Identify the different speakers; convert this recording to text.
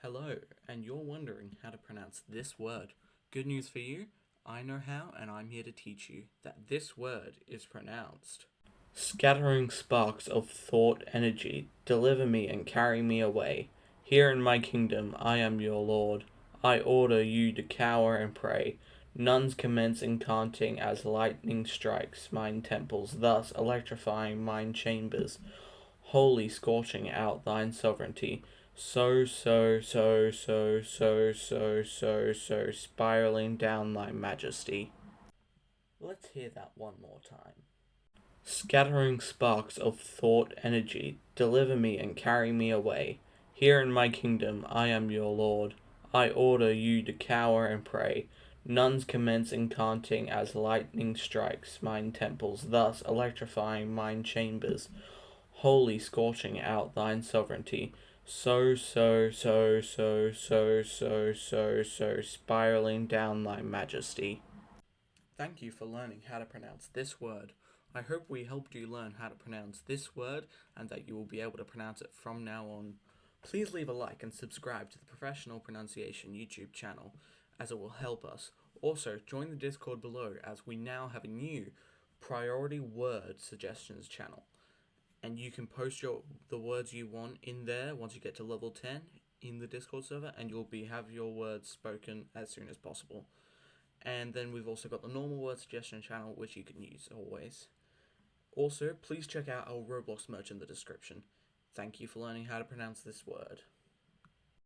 Speaker 1: Hello, and you're wondering how to pronounce this word. Good news for you, I know how, and I'm here to teach you that this word is pronounced. Scattering sparks of thought energy, deliver me and carry me away. Here in my kingdom, I am your lord. I order you to cower and pray. Nuns commence incanting as lightning strikes mine temples, thus electrifying mine chambers, wholly scorching out thine sovereignty. So, spiraling down thy majesty. Let's hear that one more time. Scattering sparks of thought energy, deliver me and carry me away. Here in my kingdom, I am your lord. I order you to cower and pray. Nuns commence incanting as lightning strikes mine temples, thus electrifying mine chambers, wholly scorching out thine sovereignty. So, spiraling down thy majesty. Thank you for learning how to pronounce this word. I hope we helped you learn how to pronounce this word and that you will be able to pronounce it from now on. Please leave a like and subscribe to the Professional Pronunciation YouTube channel, as it will help us. Also, join the Discord below, as we now have a new priority word suggestions channel, and you can post the words you want in there once you get to level 10 in the Discord server, and you'll have your words spoken as soon as possible. And then we've also got the normal word suggestion channel, which you can use always. Also, please check out our Roblox merch in the description. Thank you for learning how to pronounce this word.